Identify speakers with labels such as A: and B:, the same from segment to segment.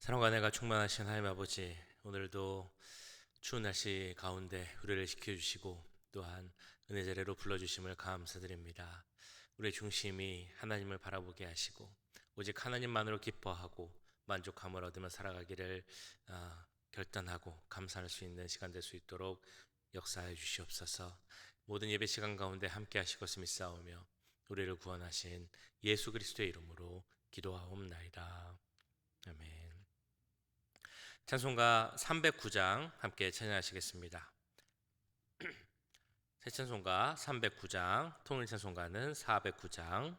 A: 사랑과 은혜가 충만하신 하나님 아버지, 오늘도 추운 날씨 가운데 우리를 지켜주시고 또한 은혜 자리로 불러주심을 감사드립니다. 우리의 중심이 하나님을 바라보게 하시고 오직 하나님만으로 기뻐하고 만족함을 얻으며 살아가기를 결단하고 감사할 수 있는 시간 될 수 있도록 역사해 주시옵소서. 모든 예배 시간 가운데 함께 하실 것을 믿사오며 우리를 구원하신 예수 그리스도의 이름으로 기도하옵나이다. 아멘. 찬송가 309장 함께 찬양하시겠습니다. 새 찬송가 309장, 통일 찬송가는 409장,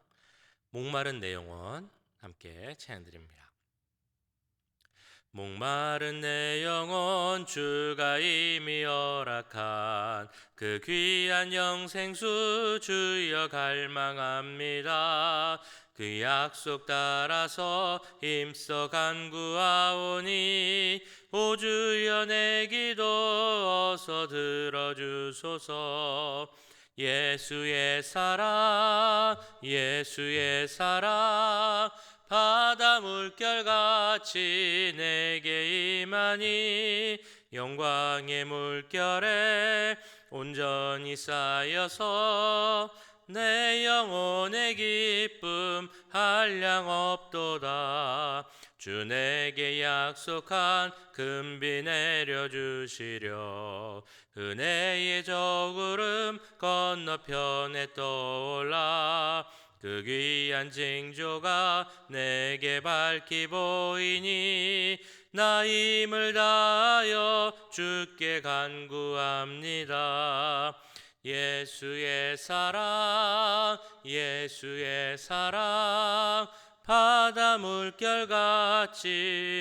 A: 목마른 내 영혼 함께 찬양드립니다. 목마른 내 영혼 주가 이미 허락한 그 귀한 영생수 주여 갈망합니다. 그 약속 따라서 힘써 간구하오니 오 주여 내 기도 어서 들어주소서. 예수의 사랑 예수의 사랑 바다 물결같이 내게 임하니 영광의 물결에 온전히 쌓여서 내 영혼의 기쁨 한량 없도다. 주 내게 약속한 금비 내려주시려 은혜의 저구름 건너편에 떠올라 그 귀한 징조가 내게 밝히 보이니 나 힘을 다하여 주께 간구합니다. 예수의 사랑 예수의 사랑 바다 물결같이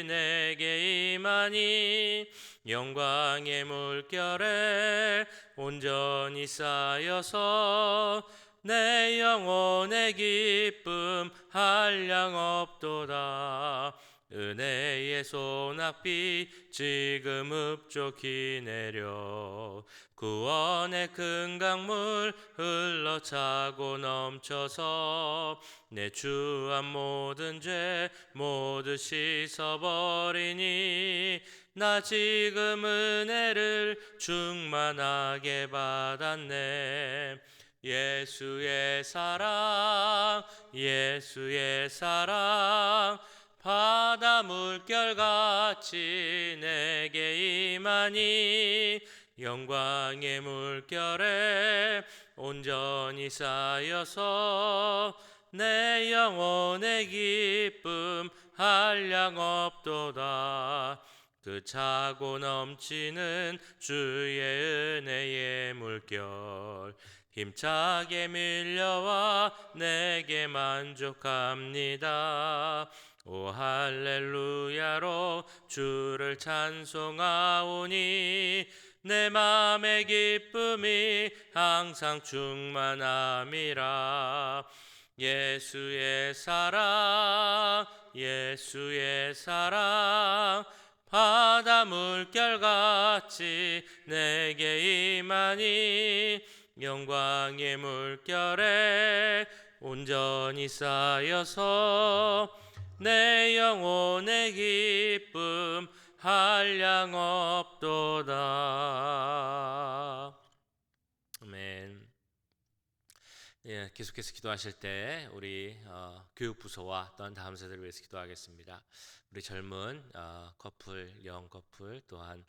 A: 내게 임하니 영광의 물결에 온전히 쌓여서 내 영혼의 기쁨 한량 없도다. 은혜의 소낙비 지금 흡족히 내려 구원의 큰 강물 흘러차고 넘쳐서 내 주한 모든 죄 모두 씻어버리니 나 지금 은혜를 충만하게 받았네. 예수의 사랑 예수의 사랑 바다 물결같이 내게 임하니 영광의 물결에 온전히 쌓여서 내 영혼의 기쁨 한량 없도다. 그 차고 넘치는 주의 은혜의 물결 힘차게 밀려와 내게 만족합니다. 오 할렐루야로 주를 찬송하오니 내 맘의 기쁨이 항상 충만함이라. 예수의 사랑 예수의 사랑 바다 물결같이 내게 임하니 영광의 물결에 온전히 쌓여서 내 영혼의 기쁨 한량 없도다. 아멘. 예, 계속해서 기도하실 때 우리 교육부서와 또한 다음 세대를 위해서 기도하겠습니다. 우리 젊은 커플, 영 커플 또한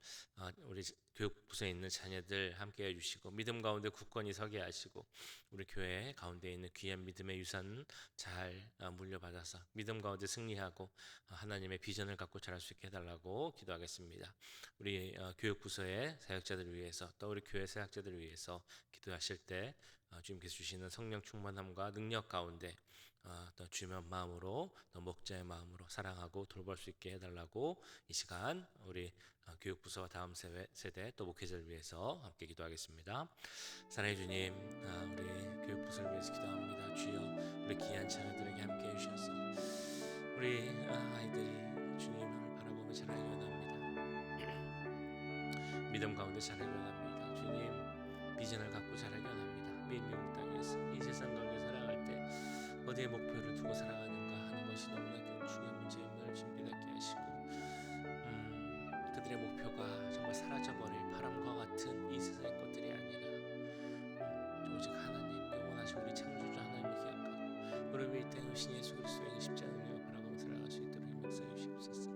A: 우리 교육부서에 있는 자녀들 함께 해주시고 믿음 가운데 굳건히 서게 하시고 우리 교회 가운데 있는 귀한 믿음의 유산 잘 물려받아서 믿음 가운데 승리하고 하나님의 비전을 갖고 자랄 수 있게 해달라고 기도하겠습니다. 우리 교육부서의 사역자들을 위해서 또 우리 교회 사역자들을 위해서 기도하실 때 주님께서 주시는 성령 충만함과 능력 가운데 또 주님의 마음으로 또 목자의 마음으로 사랑하고 돌볼 수 있게 해달라고 이 시간 우리 교육부서와 다음 세대 또 목회자를 위해서 함께 기도하겠습니다. 사랑해 주님, 우리 교육부서를 위해서 기도합니다. 주여 우리 귀한 자녀들에게 함께 해주셔서 우리 아이들이 주님을 바라보며 자라기 원합니다. 믿음 가운데 자라기 원합니다. 주님 비전을 갖고 자라기 원합니다. 미국 땅에서 이 세상 가운데 살아갈 때 어디에 목표를 두고 살아가는가 하는 것이 너무나 중요한 문제임을 준비하게 하시고 그들의 목표가 정말 사라져버릴 바람과 같은 이 세상의 것들이 아니라 오직 하나님 영원하신 우리 창조주 하나님을 기억하고 우리를 위해 오신 예수 그리스도의 십자가를 바라보며 살아갈 수 있도록 역사해 주시옵소서.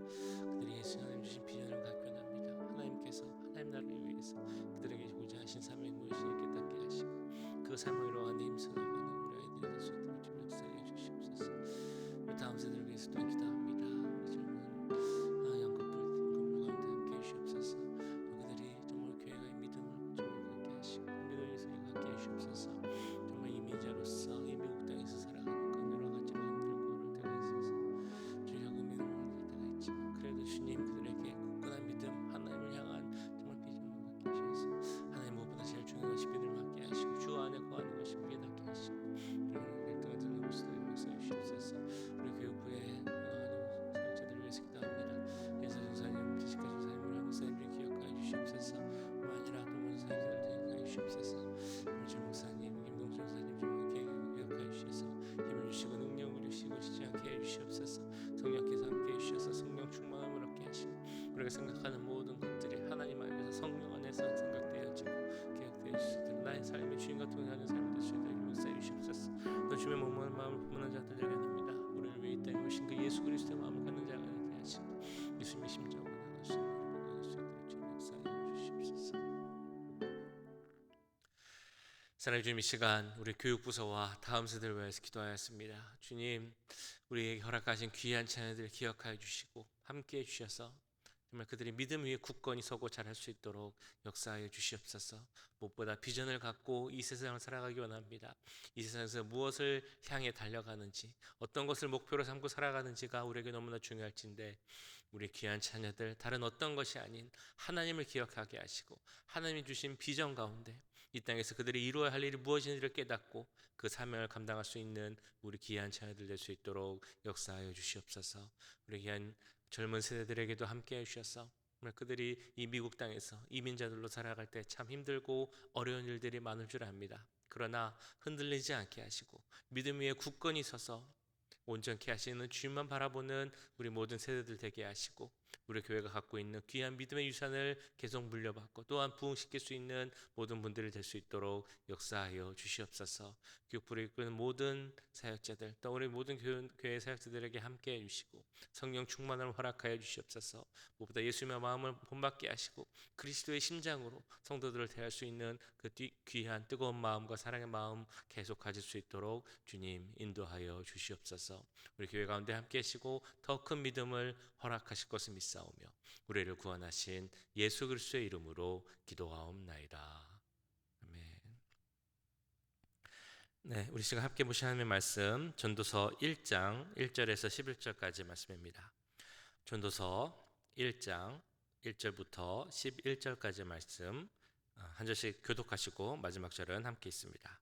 A: 그들이 예수 하나님 주신 비전을 갖고 합니다. 하나님께서 하나님 나라를 위해서 그들에게 주고자 하신 사명이 무엇인지 깨닫게 하시고 그 삶을 이루어가는 힘쓰나가는 우리 아이들이 될 수 있도록 좀 역사해 주시옵소서. 우리 다음 세대를 위해서 또한 기도합니다. 우리 젊은 양꺼풀 가운데 함께 해주시옵소서. 그들이 정말 교회의 믿음을 정말 갖게 하시고 믿음의 예수를 갖게 해주시옵소서. 정말 이민자로서 이 미국 땅에서 살아가는 건 여러 가지로 힘들고 어려울 때가 있어서 주여 그 믿음을 얻을 때가 있지만 그래도 주님 그들에게 굳건한 믿음 하나님을 향한 정말 비전을 갖게 하셔서 하나님 무엇보다 제일 중요한 것이 믿음을 갖게 하시고 주 안에 거하는 것이 믿게 하시고 주님 그 등을 듣는 것을 역사해 주시옵소서. 우리 교육부의 사역자들을 위해서 기도합니다. 예수 전사님, 지식가 전사님을 목사님을 기억하여 주시옵소서. 아니라 또 모든 사역자들 기억하여 주시옵소서. 우리 목사님, 김동준 전사님 기억하여 주셔서 힘을 주시고 능력을 주시고 지지 않게 해주시옵소서. 성령께서 함께 해주셔서 성령 충만함을 얻게 하시고 우리가 생각하는 모든 것들이 하나님 안에서 성령 안에서 생각되어지고 기억되어 주시도록 나의 삶의 주인과 동행하는 삶이 될 수 있도록 역사해 주시옵소서. 또 주의 몸과 마음을 품는 자들에게 됩니다. 우리를 위해 이 땅에 오신 그 예수 그리스도의 마음을 갖는 자가 되게 하시고 예수님의 심정을 나누시는 우리를 수 있도록 주님 역사해 주시옵소서. 사랑의 주님, 이 시간 우리 교육부서와 다음 세대를 위해서 기도하였습니다. 주님, 우리에게 허락하신 귀한 자녀들을 기억하여 주시고 함께해 주셔서 정말 그들이 믿음 위에 굳건히 서고 잘할 수 있도록 역사하여 주시옵소서. 무엇보다 비전을 갖고 이 세상을 살아가기 원합니다. 이 세상에서 무엇을 향해 달려가는지 어떤 것을 목표로 삼고 살아가는지가 우리에게 너무나 중요할진데 우리 귀한 자녀들 다른 어떤 것이 아닌 하나님을 기억하게 하시고 하나님이 주신 비전 가운데 이 땅에서 그들이 이루어야 할 일이 무엇인지를 깨닫고 그 사명을 감당할 수 있는 우리 귀한 자녀들 될 수 있도록 역사하여 주시옵소서. 우리 귀한 젊은 세대들에게도 함께 해주셔서 그들이 이 미국 땅에서 이민자들로 살아갈 때 참 힘들고 어려운 일들이 많을 줄 압니다. 그러나 흔들리지 않게 하시고 믿음 위에 굳건히 서서 온전케 하시는 주님만 바라보는 우리 모든 세대들 되게 하시고 우리 교회가 갖고 있는 귀한 믿음의 유산을 계속 물려받고 또한 부흥시킬 수 있는 모든 분들이 될 수 있도록 역사하여 주시옵소서. 교육부를 이끄는 모든 사역자들 또 우리 모든 교회 사역자들에게 함께 해주시고 성령 충만을 허락하여 주시옵소서. 무엇보다 예수님의 마음을 본받게 하시고 그리스도의 심장으로 성도들을 대할 수 있는 그 귀한 뜨거운 마음과 사랑의 마음 계속 가질 수 있도록 주님 인도하여 주시옵소서. 우리 교회 가운데 함께 하시고 더 큰 믿음을 허락하실 것을 믿사오며 우리를 구원하신 예수 그리스도의 이름으로 기도하옵나이다. 아멘. 네, 우리 시간 함께 보신 하나님의 말씀 전도서 1장 1절에서 11절까지 말씀입니다. 전도서 1장 1절부터 11절까지 말씀 한 절씩 교독하시고 마지막 절은 함께 있습니다.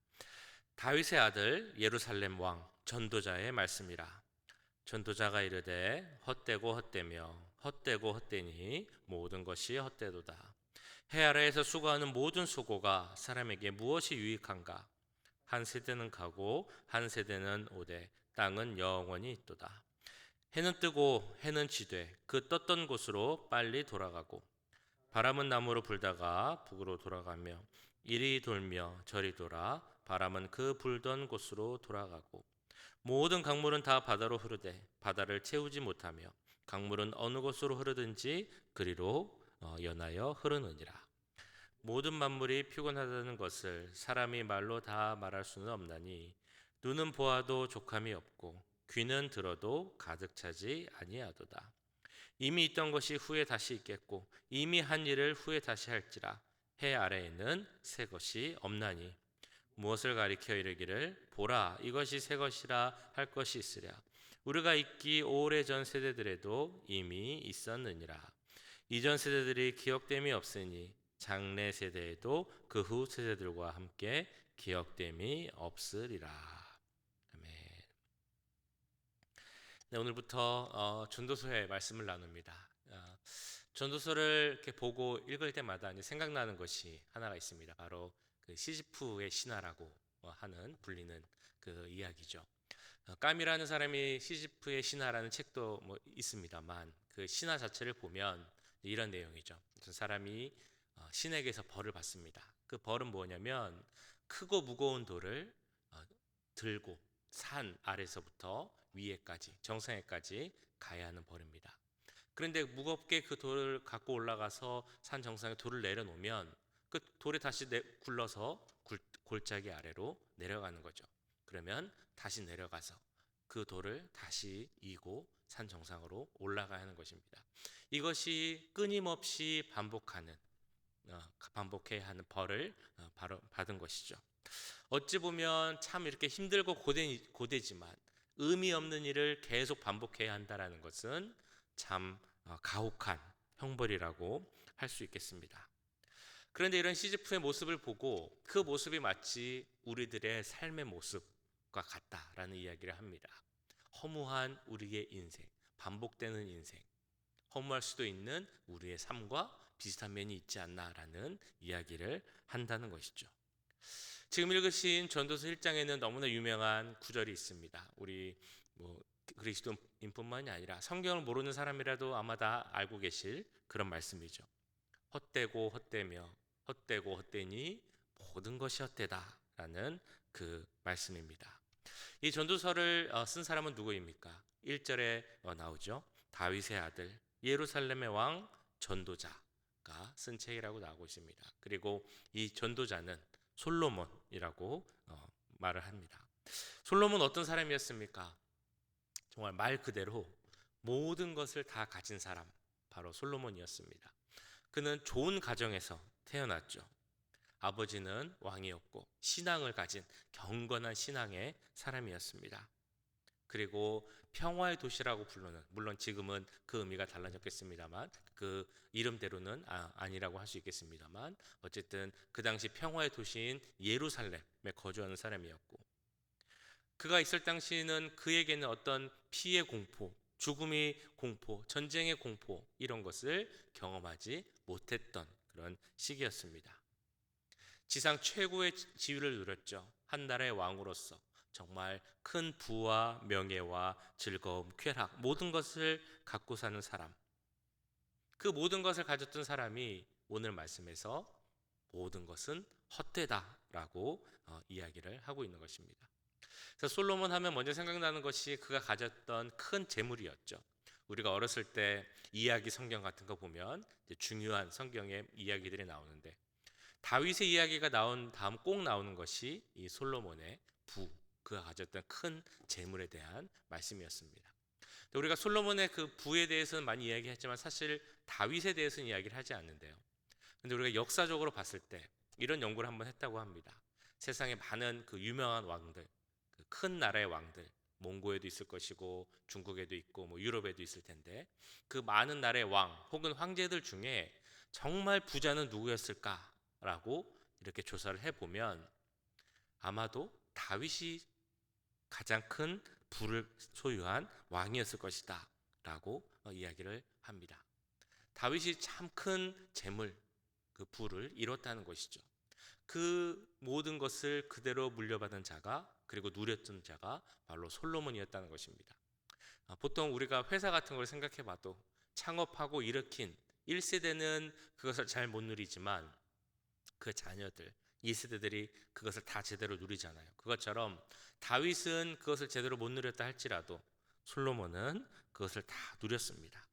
A: 다윗의 아들 예루살렘 왕 전도자의 말씀이라. 전도자가 이르되 헛되고 헛되며 헛되고 헛되니 모든 것이 헛되도다. 해 아래에서 수고하는 모든 수고가 사람에게 무엇이 유익한가? 한 세대는 가고 한 세대는 오되 땅은 영원히 있도다. 해는 뜨고 해는 지되 그 떴던 곳으로 빨리 돌아가고 바람은 남으로 불다가 북으로 돌아가며 이리 돌며 저리 돌아 바람은 그 불던 곳으로 돌아가고 모든 강물은 다 바다로 흐르되 바다를 채우지 못하며 강물은 어느 곳으로 흐르든지 그리로 연하여 흐르느니라. 모든 만물이 피곤하다는 것을 사람이 말로 다 말할 수는 없나니 눈은 보아도 족함이 없고 귀는 들어도 가득 차지 아니하도다. 이미 있던 것이 후에 다시 있겠고 이미 한 일을 후에 다시 할지라. 해 아래에는 새 것이 없나니 무엇을 가리켜 이르기를 보라 이것이 새 것이라 할 것이 있으랴. 우리가 있기 오래전 세대들에도 이미 있었느니라. 이전 세대들이 기억됨이 없으니 장래 세대에도 그 후 세대들과 함께 기억됨이 없으리라. 아멘. 네, 오늘부터 전도서의 말씀을 나눕니다. 전도서를 이렇게 보고 읽을 때마다 이제 생각나는 것이 하나가 있습니다. 바로 그 시지프의 신화라고 하는 불리는 그 이야기죠. 까미라는 사람이 시지프의 신화라는 책도 있습니다만 그 신화 자체를 보면 이런 내용이죠. 어떤 사람이 신에게서 벌을 받습니다. 그 벌은 뭐냐면 크고 무거운 돌을 들고 산 아래서부터 위에까지 정상에까지 가야 하는 벌입니다. 그런데 무겁게 그 돌을 갖고 올라가서 산 정상에 돌을 내려놓으면 그 돌이 다시 굴러서 골짜기 아래로 내려가는 거죠. 그러면 다시 내려가서 그 돌을 다시 이고 산 정상으로 올라가야 하는 것입니다. 이것이 끊임없이 반복해야 하는 벌을 바로 받은 것이죠. 어찌 보면 참 이렇게 힘들고 고되지만 의미 없는 일을 계속 반복해야 한다라는 것은 참 가혹한 형벌이라고 할 수 있겠습니다. 그런데 이런 시지프의 모습을 보고 그 모습이 마치 우리들의 삶의 모습과 같다라는 이야기를 합니다. 허무한 우리의 인생, 반복되는 인생, 허무할 수도 있는 우리의 삶과 비슷한 면이 있지 않나라는 이야기를 한다는 것이죠. 지금 읽으신 전도서 1장에는 너무나 유명한 구절이 있습니다. 우리 그리스도인뿐만이 아니라 성경을 모르는 사람이라도 아마 다 알고 계실 그런 말씀이죠. 헛되고 헛되며 헛되고 헛되니 모든 것이 헛되다라는 그 말씀입니다. 이 전도서를 쓴 사람은 누구입니까? 1절에 나오죠. 다윗의 아들 예루살렘의 왕 전도자가 쓴 책이라고 나오고 있습니다. 그리고 이 전도자는 솔로몬이라고 말을 합니다. 솔로몬 어떤 사람이었습니까? 정말 말 그대로 모든 것을 다 가진 사람, 바로 솔로몬이었습니다. 그는 좋은 가정에서 태어났죠. 아버지는 왕이었고 신앙을 가진 경건한 신앙의 사람이었습니다. 그리고 평화의 도시라고 부르는, 물론 지금은 그 의미가 달라졌겠습니다만 그 이름대로는 아니라고 할 수 있겠습니다만 어쨌든 그 당시 평화의 도시인 예루살렘에 거주하는 사람이었고, 그가 있을 당시에는 그에게는 어떤 피해 공포, 죽음의 공포, 전쟁의 공포 이런 것을 경험하지 못했던 그런 시기였습니다. 지상 최고의 지위를 누렸죠. 한 나라의 왕으로서 정말 큰 부와 명예와 즐거움, 쾌락 모든 것을 갖고 사는 사람, 그 모든 것을 가졌던 사람이 오늘 말씀에서 모든 것은 헛되다라고 이야기를 하고 있는 것입니다. 그래서 솔로몬 하면 먼저 생각나는 것이 그가 가졌던 큰 재물이었죠. 우리가 어렸을 때 이야기 성경 같은 거 보면 중요한 성경의 이야기들이 나오는데 다윗의 이야기가 나온 다음 꼭 나오는 것이 이 솔로몬의 그가 가졌던 큰 재물에 대한 말씀이었습니다. 우리가 솔로몬의 그 부에 대해서는 많이 이야기했지만 사실 다윗에 대해서는 이야기를 하지 않는데요. 근데 우리가 역사적으로 봤을 때 이런 연구를 한번 했다고 합니다. 세상에 많은 그 유명한 왕들, 그 큰 나라의 왕들, 몽고에도 있을 것이고 중국에도 있고 뭐 유럽에도 있을 텐데 그 많은 나라의 왕 혹은 황제들 중에 정말 부자는 누구였을까라고 이렇게 조사를 해보면 아마도 다윗이 가장 큰 부를 소유한 왕이었을 것이다 라고 이야기를 합니다. 다윗이 참 큰 재물, 그 부를 이뤘다는 것이죠. 그 모든 것을 그대로 물려받은 자가, 그리고 누렸던 자가 바로 솔로몬이었다는 것입니다. 보통 우리가 회사 같은 걸 생각해 봐도 창업하고 일으킨 1세대는 그것을 잘 못 누리지만 그 자녀들 2세대들이 그것을 다 제대로 누리잖아요. 그것처럼 다윗은 그것을 제대로 못 누렸다 할지라도 솔로몬은 그것을 다 누렸습니다.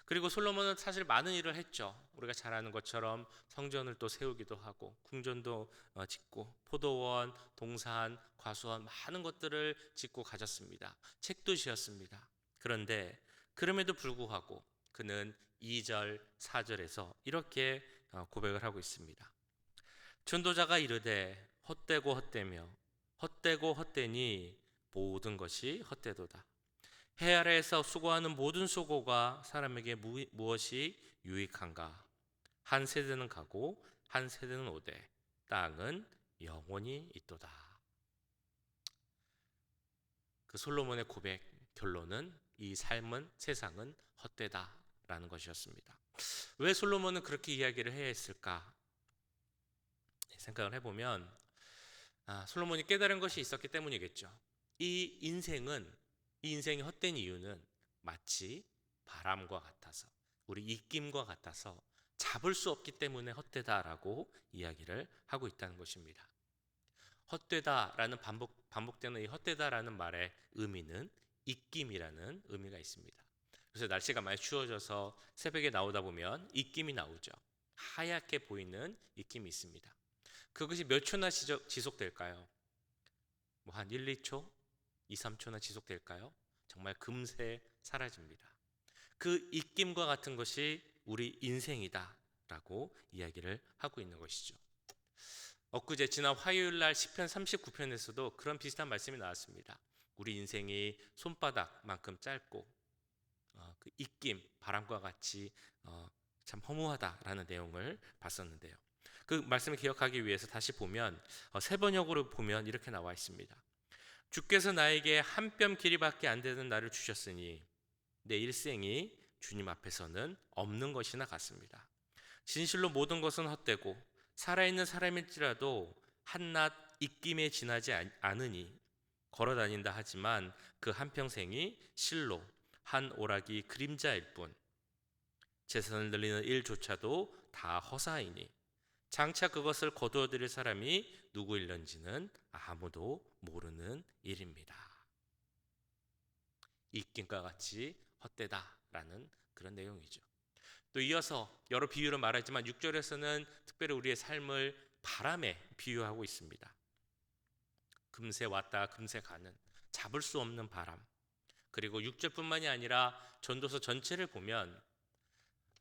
A: 그리고 솔로몬은 사실 많은 일을 했죠. 우리가 잘 아는 것처럼 성전을 또 세우기도 하고 궁전도 짓고 포도원, 동산, 과수원 많은 것들을 짓고 가졌습니다. 책도 지었습니다. 그런데 그럼에도 불구하고 그는 2절, 4절에서 이렇게 고백을 하고 있습니다. 전도자가 이르되 헛되고 헛되며 헛되고 헛되니 모든 것이 헛되도다. 해 아래에서 수고하는 모든 수고가 사람에게 무엇이 유익한가? 한 세대는 가고 한 세대는 오되 땅은 영원히 있도다. 그 솔로몬의 고백 결론은 이 삶은 세상은 헛되다라는 것이었습니다. 왜 솔로몬은 그렇게 이야기를 해야 했을까? 생각을 해보면 솔로몬이 깨달은 것이 있었기 때문이겠죠. 이 인생이 헛된 이유는 마치 바람과 같아서 우리 입김과 같아서 잡을 수 없기 때문에 헛되다라고 이야기를 하고 있다는 것입니다. 헛되다라는 반복되는 이 헛되다라는 말의 의미는 입김이라는 의미가 있습니다. 그래서 날씨가 많이 추워져서 새벽에 나오다 보면 입김이 나오죠. 하얗게 보이는 입김이 있습니다. 그것이 몇 초나 지속될까요? 뭐 한 1, 2초, 2, 3초나 지속될까요? 정말 금세 사라집니다. 그 입김과 같은 것이 우리 인생이다라고 이야기를 하고 있는 것이죠. 엊그제 지난 화요일 날 시편 39편에서도 그런 비슷한 말씀이 나왔습니다. 우리 인생이 손바닥만큼 짧고 그 입김, 바람과 같이 참 허무하다라는 내용을 봤었는데요. 그 말씀을 기억하기 위해서 다시 보면 세 번역으로 보면 이렇게 나와 있습니다. 주께서 나에게 한 뼘 길이밖에 안 되는 나를 주셨으니 내 일생이 주님 앞에서는 없는 것이나 같습니다. 진실로 모든 것은 헛되고 살아있는 사람일지라도 한낱 입김에 지나지 않으니 걸어다닌다 하지만 그 한평생이 실로 한 오락이 그림자일 뿐 재산을 늘리는 일조차도 다 허사이니 장차 그것을 거두어들일 사람이 누구일런지는 아무도 모르는 일입니다. 입김과 같이 헛되다라는 그런 내용이죠. 또 이어서 여러 비유로 말하지만 6절에서는 특별히 우리의 삶을 바람에 비유하고 있습니다. 금세 왔다 금세 가는 잡을 수 없는 바람. 그리고 6절뿐만이 아니라 전도서 전체를 보면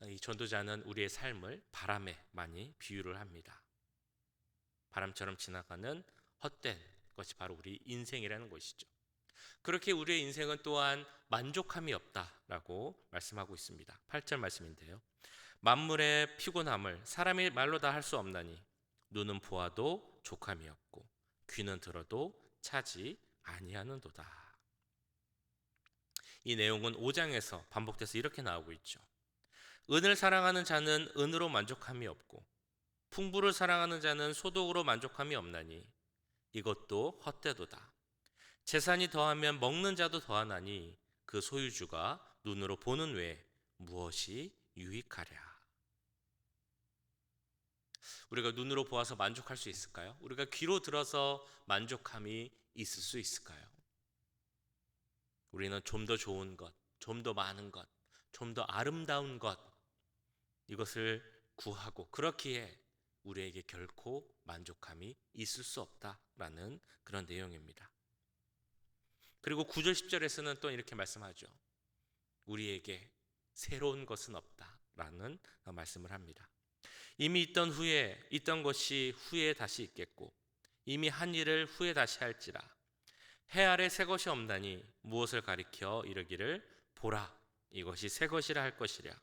A: 이 전도자는 우리의 삶을 바람에 많이 비유를 합니다. 바람처럼 지나가는 헛된 것이 바로 우리 인생이라는 것이죠. 그렇게 우리의 인생은 또한 만족함이 없다라고 말씀하고 있습니다. 8절 말씀인데요. 만물의 피곤함을 사람이 말로 다 할 수 없나니 눈은 보아도 족함이 없고 귀는 들어도 차지 아니하는도다. 이 내용은 5장에서 반복돼서 이렇게 나오고 있죠. 은을 사랑하는 자는 은으로 만족함이 없고 풍부를 사랑하는 자는 소득으로 만족함이 없나니 이것도 헛되도다. 재산이 더하면 먹는 자도 더하나니 그 소유주가 눈으로 보는 외에 무엇이 유익하랴. 우리가 눈으로 보아서 만족할 수 있을까요? 우리가 귀로 들어서 만족함이 있을 수 있을까요? 우리는 좀 더 좋은 것, 좀 더 많은 것, 좀 더 아름다운 것 이것을 구하고 그렇기에 우리에게 결코 만족함이 있을 수 없다라는 그런 내용입니다. 그리고 9절 10절에서는 또 이렇게 말씀하죠. 우리에게 새로운 것은 없다라는 말씀을 합니다. 이미 있던 것이 후에 다시 있겠고 이미 한 일을 후에 다시 할지라 해 아래 새 것이 없나니 무엇을 가리켜 이르기를 보라 이것이 새 것이라 할 것이랴.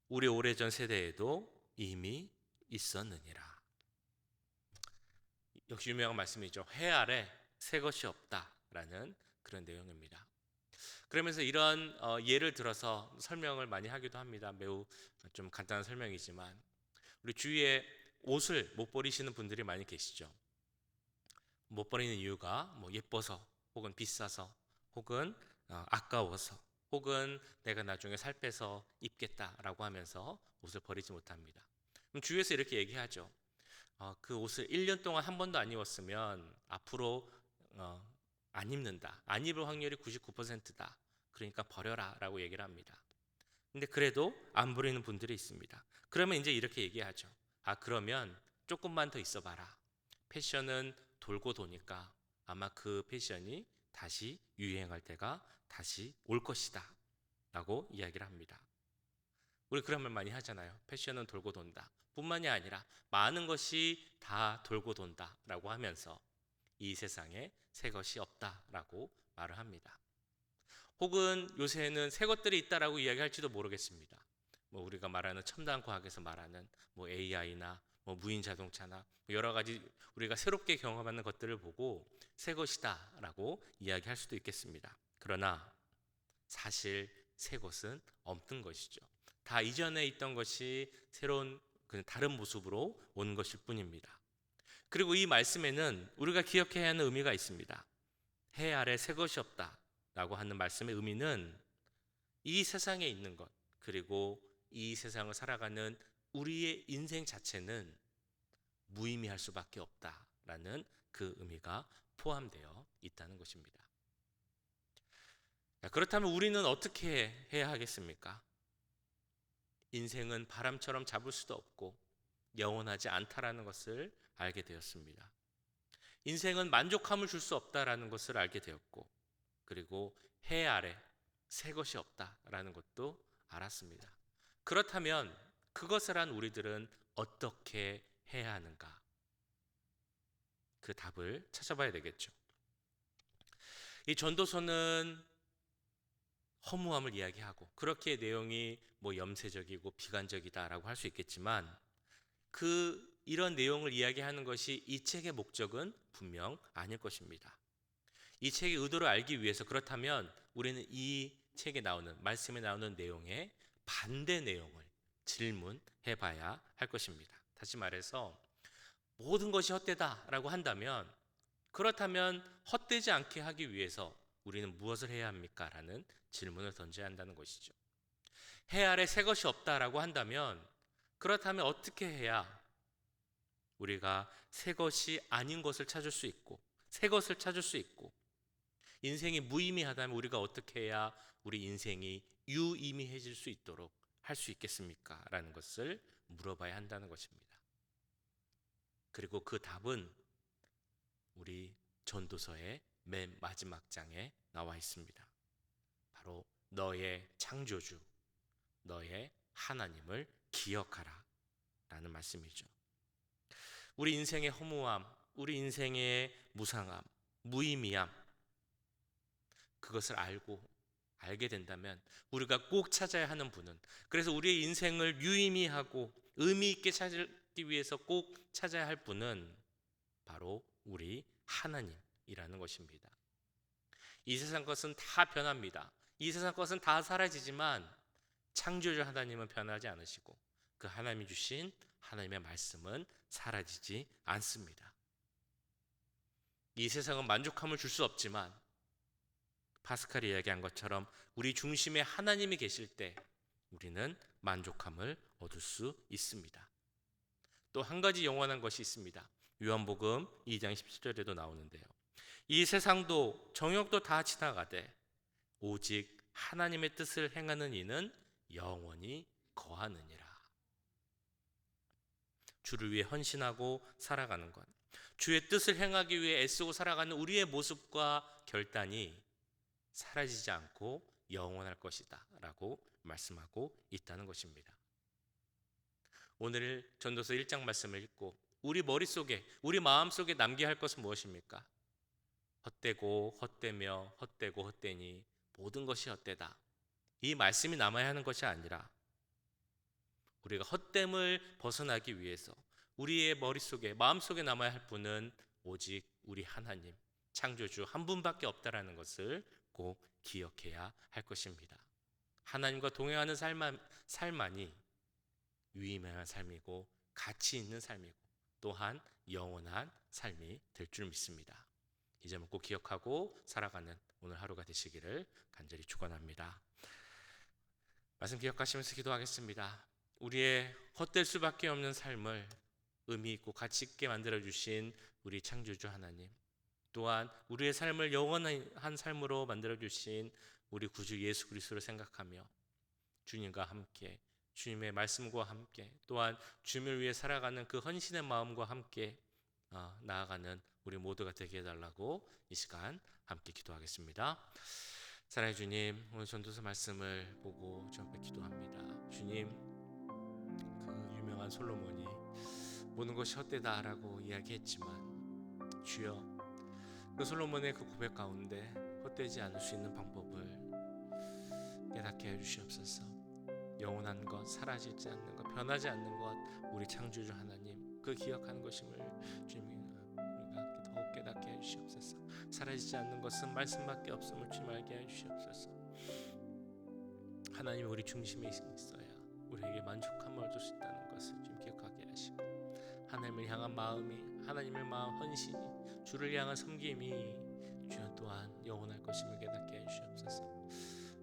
A: 우리 오래전 세대에도 이미 있었느니라. 역시 유명한 말씀이죠. 해 아래 새 것이 없다라는 그런 내용입니다. 그러면서 이런 예를 들어서 설명을 많이 하기도 합니다. 매우 좀 간단한 설명이지만 우리 주위에 옷을 못 버리시는 분들이 많이 계시죠. 못 버리는 이유가 뭐 예뻐서 혹은 비싸서 혹은 아까워서 혹은 내가 나중에 살 빼서 입겠다라고 하면서 옷을 버리지 못합니다. 그럼 주위에서 이렇게 얘기하죠. 그 옷을 1년 동안 한 번도 안 입었으면 앞으로 안 입는다. 안 입을 확률이 99%다. 그러니까 버려라 라고 얘기를 합니다. 근데 그래도 안 버리는 분들이 있습니다. 그러면 이제 이렇게 얘기하죠. 그러면 조금만 더 있어 봐라. 패션은 돌고 도니까 아마 그 패션이 다시 유행할 때가 다시 올 것이다 라고 이야기를 합니다. 우리 그런 말 많이 하잖아요. 패션은 돌고 돈다. 뿐만이 아니라 많은 것이 다 돌고 돈다 라고 하면서 이 세상에 새 것이 없다라고 말을 합니다. 혹은 요새는 새 것들이 있다라고 이야기할지도 모르겠습니다. 뭐 우리가 말하는 첨단 과학에서 말하는 뭐 AI나 뭐 무인 자동차나 여러 가지 우리가 새롭게 경험하는 것들을 보고 새 것이다라고 이야기할 수도 있겠습니다. 그러나 사실 새 것은 없는 것이죠. 다 이전에 있던 것이 새로운 다른 모습으로 온 것일 뿐입니다. 그리고 이 말씀에는 우리가 기억해야 하는 의미가 있습니다. 해 아래 새 것이 없다라고 하는 말씀의 의미는 이 세상에 있는 것, 그리고 이 세상을 살아가는 우리의 인생 자체는 무의미할 수밖에 없다라는 그 의미가 포함되어 있다는 것입니다. 그렇다면 우리는 어떻게 해야 하겠습니까? 인생은 바람처럼 잡을 수도 없고 영원하지 않다라는 것을 알게 되었습니다. 인생은 만족함을 줄 수 없다라는 것을 알게 되었고, 그리고 해 아래 새 것이 없다라는 것도 알았습니다. 그렇다면 그것을 한 우리들은 어떻게 해야 하는가? 그 답을 찾아봐야 되겠죠. 이 전도서는 허무함을 이야기하고, 그렇게 내용이 염세적이고 비관적이다라고 할 수 있겠지만, 이런 내용을 이야기하는 것이 이 책의 목적은 분명 아닐 것입니다. 이 책의 의도를 알기 위해서, 그렇다면 우리는 이 책에 나오는, 말씀에 나오는 내용의 반대 내용을 질문해 봐야 할 것입니다. 다시 말해서 모든 것이 헛되다라고 한다면, 그렇다면 헛되지 않게 하기 위해서 우리는 무엇을 해야 합니까? 라는 질문을 던져야 한다는 것이죠. 해 아래 새 것이 없다라고 한다면, 그렇다면 어떻게 해야 우리가 새 것이 아닌 것을 찾을 수 있고, 새 것을 찾을 수 있고, 인생이 무의미하다면 우리가 어떻게 해야 우리 인생이 유의미해질 수 있도록 할 수 있겠습니까? 라는 것을 물어봐야 한다는 것입니다. 그리고 그 답은 우리 전도서의 맨 마지막 장에 나와 있습니다. 바로 너의 창조주, 너의 하나님을 기억하라 라는 말씀이죠. 우리 인생의 허무함, 우리 인생의 무상함, 무의미함, 그것을 알게 된다면 우리가 꼭 찾아야 하는 분은, 그래서 우리의 인생을 유의미하고 의미 있게 찾기 위해서 꼭 찾아야 할 분은 바로 우리 하나님이라는 것입니다. 이 세상 것은 다 변합니다. 이 세상 것은 다 사라지지만 창조주 하나님은 변하지 않으시고, 그 하나님이 주신 하나님의 말씀은 사라지지 않습니다. 이 세상은 만족함을 줄 수 없지만 파스칼이 이야기한 것처럼 우리 중심에 하나님이 계실 때 우리는 만족함을 얻을 수 있습니다. 또 한 가지 영원한 것이 있습니다. 요한복음 2장 17절에도 나오는데요. 이 세상도 정욕도 다 지나가되 오직 하나님의 뜻을 행하는 이는 영원히 거하느니라. 주를 위해 헌신하고 살아가는 것, 주의 뜻을 행하기 위해 애쓰고 살아가는 우리의 모습과 결단이 사라지지 않고 영원할 것이다 라고 말씀하고 있다는 것입니다. 오늘 전도서 1장 말씀을 읽고 우리 머릿속에, 우리 마음속에 남겨야 할 것은 무엇입니까? 헛되고 헛되며 헛되고 헛되니 모든 것이 헛되다, 이 말씀이 남아야 하는 것이 아니라 우리가 헛됨을 벗어나기 위해서 우리의 머릿속에, 마음속에 남아야 할 분은 오직 우리 하나님, 창조주 한 분밖에 없다라는 것을 꼭 기억해야 할 것입니다. 하나님과 동행하는 삶만이 유의미한 삶이고 가치 있는 삶이고 또한 영원한 삶이 될 줄 믿습니다. 이 점을 꼭 기억하고 살아가는 오늘 하루가 되시기를 간절히 축원합니다. 말씀 기억하시면서 기도하겠습니다. 우리의 헛될 수밖에 없는 삶을 의미 있고 가치 있게 만들어주신 우리 창조주 하나님, 또한 우리의 삶을 영원한 삶으로 만들어주신 우리 구주 예수 그리스도를 생각하며 주님과 함께, 주님의 말씀과 함께, 또한 주님을 위해 살아가는 그 헌신의 마음과 함께 나아가는 우리 모두가 되게 해달라고 이 시간 함께 기도하겠습니다. 사랑해 주님, 오늘 전도서 말씀을 보고 주 앞에 기도합니다. 주님, 그 유명한 솔로몬이 모든 것이 헛되다라고 이야기했지만 주여, 그 솔로몬의 그 고백 가운데 헛되지 않을 수 있는 방법을 깨닫게 해주시옵소서. 영원한 것, 사라지지 않는 것, 변하지 않는 것, 우리 창조주 하나님, 그 기억하는 것임을 주님이 우리가 더욱 깨닫게 해주시옵소서. 사라지지 않는 것은 말씀밖에 없음을 주님 알게 해주시옵소서. 하나님이 우리 중심에 있어야 우리에게 만족함을 얻을 수 있다는 것을 주님 기억하게 하시고, 하나님을 향한 마음이, 하나님을 마음 헌신이, 주를 향한 섬김이 주여 또한 영원할 것임을 깨닫게 해주시옵소서.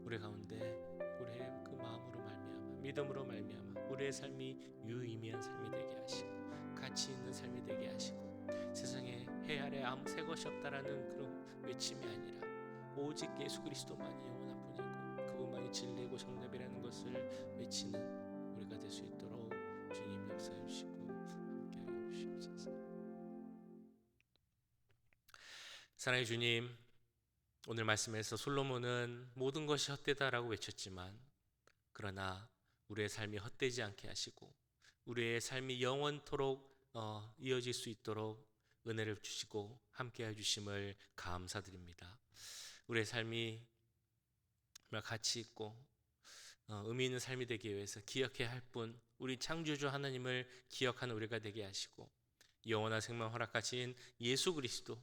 A: 우리 가운데 우리의 그 마음으로 말미암아 믿음으로 말미암아 우리의 삶이 유의미한 삶이 되게 하시고 가치 있는 삶이 되게 하시고 세상에 해 아래 아무 새 것이 없다라는 그런 외침이 아니라 오직 예수 그리스도만이 영원한 분이고 그분만이 진리이고 정답이라는 것을 외치는 우리가 될 수 있도록 주님 역사해 주시고 함께하여 주시옵소서. 사랑의 주님, 오늘 말씀에서 솔로몬은 모든 것이 헛되다라고 외쳤지만 그러나 우리의 삶이 헛되지 않게 하시고 우리의 삶이 영원토록 이어질 수 있도록 은혜를 주시고 함께해 주심을 감사드립니다. 우리의 삶이 정말 가치 있고 의미 있는 삶이 되기 위해서 기억해야 할 뿐 우리 창조주 하나님을 기억하는 우리가 되게 하시고 영원한 생명 허락하신 예수 그리스도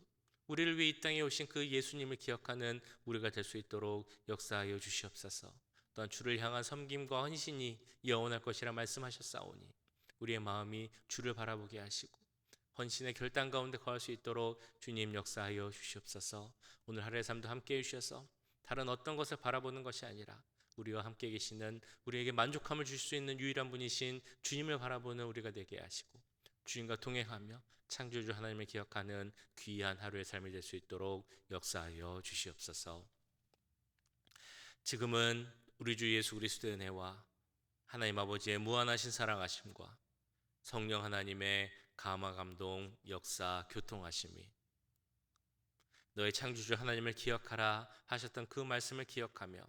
A: 우리를 위해 이 땅에 오신 그 예수님을 기억하는 우리가 될 수 있도록 역사하여 주시옵소서. 또한 주를 향한 섬김과 헌신이 영원할 것이라 말씀하셨사오니 우리의 마음이 주를 바라보게 하시고 헌신의 결단 가운데 거할 수 있도록 주님 역사하여 주시옵소서. 오늘 하루의 삶도 함께해 주셔서 다른 어떤 것을 바라보는 것이 아니라 우리와 함께 계시는 우리에게 만족함을 줄 수 있는 유일한 분이신 주님을 바라보는 우리가 되게 하시고 주님과 동행하며 창조주 하나님을 기억하는 귀한 하루의 삶이 될 수 있도록 역사하여 주시옵소서. 지금은 우리 주 예수 그리스도의 은혜와 하나님 아버지의 무한하신 사랑하심과 성령 하나님의 감화 감동 역사 교통하심이 너의 창조주 하나님을 기억하라 하셨던 그 말씀을 기억하며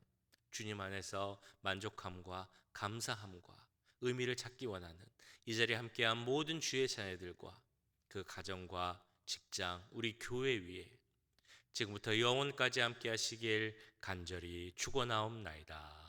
A: 주님 안에서 만족함과 감사함과 의미를 찾기 원하는 이 자리에 함께한 모든 주의 자녀들과 그 가정과 직장, 우리 교회 위에 지금부터 영원까지 함께 하시길 간절히 축원하옵나이다.